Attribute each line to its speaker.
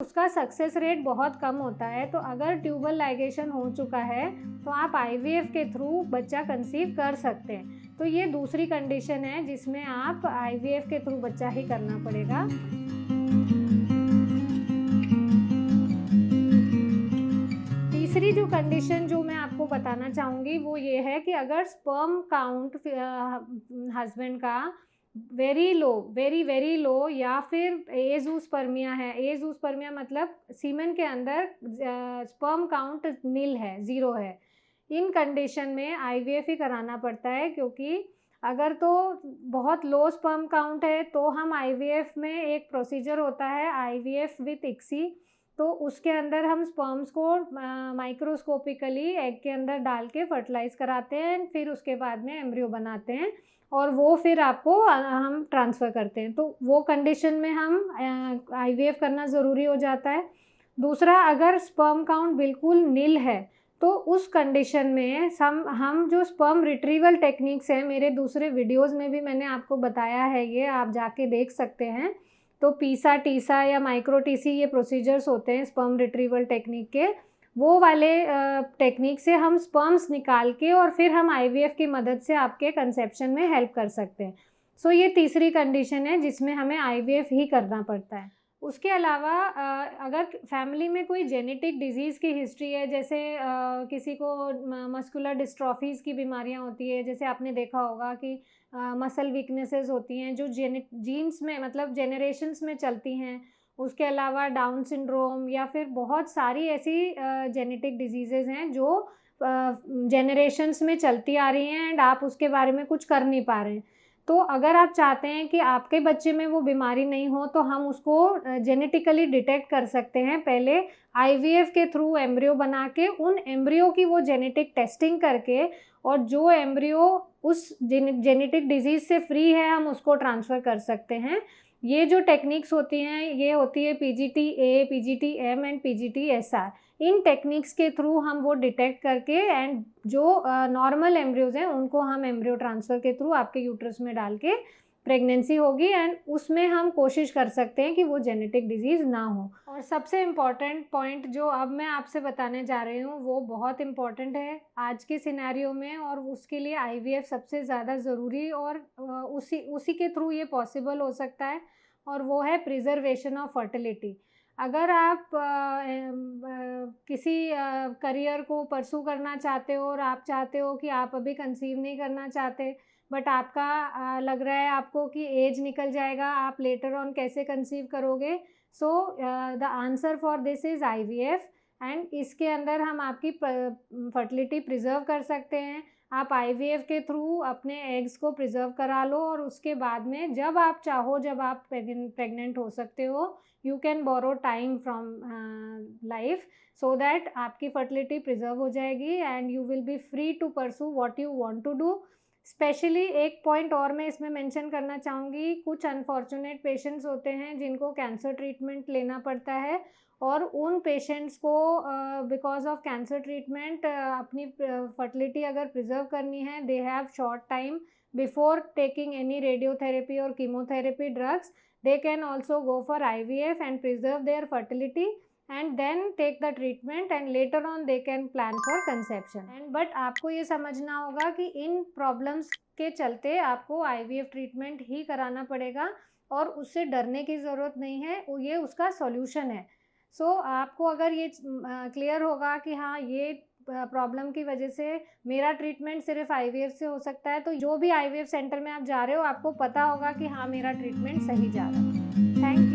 Speaker 1: उसका success rate बहुत कम होता है। तो अगर ट्यूबल लाइगेशन हो चुका है तो आप आईवीएफ के थ्रू बच्चा कंसीव कर सकते हैं। तो ये दूसरी कंडीशन है जिसमें आप आईवीएफ के थ्रू बच्चा ही करना पड़ेगा। तीसरी जो कंडीशन जो मैं आपको बताना चाहूँगी वो ये है कि अगर स्पर्म काउंट हस्बैंड का वेरी वेरी लो या फिर एजूस्पर्मिया है। एजूस्पर्मिया मतलब सीमेन के अंदर स्पर्म काउंट नील है, ज़ीरो है। इन कंडीशन में आईवीएफ ही कराना पड़ता है, क्योंकि अगर तो बहुत लो स्पर्म काउंट है तो हम आईवीएफ में एक प्रोसीजर होता है आईवीएफ विथ इक्सी। तो उसके अंदर हम स्पर्म्स को माइक्रोस्कोपिकली एग के अंदर डाल के फर्टिलाइज कराते हैं, फिर उसके बाद में एम्ब्रियो बनाते हैं और वो फिर आपको हम ट्रांसफ़र करते हैं। तो वो कंडीशन में हम आईवीएफ करना ज़रूरी हो जाता है। दूसरा, अगर स्पर्म काउंट बिल्कुल नील है तो उस कंडीशन में हम जो स्पर्म रिट्रीवल टेक्निक्स हैं, मेरे दूसरे वीडियोज़ में भी मैंने आपको बताया है, ये आप जाके देख सकते हैं। तो पीसा टीसा या माइक्रो टीसी ये प्रोसीजर्स होते हैं स्पर्म रिट्रीवल टेक्निक के। वो वाले टेक्निक से हम स्पर्म्स निकाल के और फिर हम आईवीएफ की मदद से आपके कंसेप्शन में हेल्प कर सकते हैं। सो ये तीसरी कंडीशन है जिसमें हमें आईवीएफ ही करना पड़ता है। उसके अलावा अगर फैमिली में कोई जेनेटिक डिजीज़ की हिस्ट्री है, जैसे किसी को मस्कुलर डिस्ट्रॉफीज़ की बीमारियां होती है, जैसे आपने देखा होगा कि मसल वीकनेसेस होती हैं जो जीन्स में मतलब जेनरेशन्स में चलती हैं। उसके अलावा डाउन सिंड्रोम या फिर बहुत सारी ऐसी जेनेटिक डिजीज़ेज़ हैं जो जेनरेशन्स में चलती आ रही हैं एंड आप उसके बारे में कुछ कर नहीं पा रहे हैं। तो अगर आप चाहते हैं कि आपके बच्चे में वो बीमारी नहीं हो तो हम उसको जेनेटिकली डिटेक्ट कर सकते हैं। पहले आईवीएफ के थ्रू एम्ब्रियो बना के उन एम्ब्रियो की वो जेनेटिक टेस्टिंग करके, और जो एम्ब्रियो उस जेनेटिक डिजीज़ से फ्री है हम उसको ट्रांसफ़र कर सकते हैं। ये जो टेक्निक्स होती हैं ये होती है पीजीटी-ए, पीजीटी-एम एंड पीजीटी-एसआर। इन टेक्निक्स के थ्रू हम वो डिटेक्ट करके एंड जो नॉर्मल एम्ब्रियोज़ हैं उनको हम एम्ब्रियो ट्रांसफ़र के थ्रू आपके यूट्रस में डाल के प्रेगनेंसी होगी एंड उसमें हम कोशिश कर सकते हैं कि वो जेनेटिक डिजीज़ ना हो। और सबसे इम्पॉर्टेंट पॉइंट जो अब मैं आपसे बताने जा रही हूँ वो बहुत इम्पॉर्टेंट है आज के सिनेरियो में, और उसके लिए आईवीएफ सबसे ज़्यादा ज़रूरी और उसी के थ्रू ये पॉसिबल हो सकता है, और वो है प्रिजर्वेशन ऑफ फर्टिलिटी। अगर आप किसी करियर को परसू करना चाहते हो और आप चाहते हो कि आप अभी कंसीव नहीं करना चाहते, बट आपका लग रहा है आपको कि एज निकल जाएगा, आप लेटर ऑन कैसे कंसीव करोगे, so the answer for this is IVF. And इसके अंदर हम आपकी फर्टिलिटी प्रिजर्व कर सकते हैं। आप आईवीएफ के थ्रू अपने एग्स को प्रिजर्व करा लो और उसके बाद में जब आप चाहो, जब आप प्रेग्नेंट हो सकते हो, you can borrow time from life so that आपकी फर्टिलिटी प्रिजर्व हो जाएगी and you will be free to pursue what you want to do. Specially एक पॉइंट और मैं इसमें मेंशन करना चाहूँगी, कुछ अनफॉर्चुनेट पेशेंट्स होते हैं जिनको कैंसर ट्रीटमेंट लेना पड़ता है और उन पेशेंट्स को बिकॉज ऑफ कैंसर ट्रीटमेंट अपनी फर्टिलिटी अगर प्रिजर्व करनी है, they have short time before taking any radiotherapy or chemotherapy drugs, they can also go for IVF and preserve their fertility and then take the treatment and later on they can plan for conception. and but आपको ये समझना होगा कि इन problems के चलते आपको IVF treatment ही कराना पड़ेगा और उससे डरने की ज़रूरत नहीं है, ये उसका सॉल्यूशन है। सो आपको अगर ये क्लियर होगा कि हाँ ये प्रॉब्लम की वजह से मेरा ट्रीटमेंट सिर्फ आईवीएफ से हो सकता है, तो जो भी आईवीएफ सेंटर में आप जा रहे हो आपको पता होगा कि हाँ मेरा ट्रीटमेंट सही जा रहा है। थैंक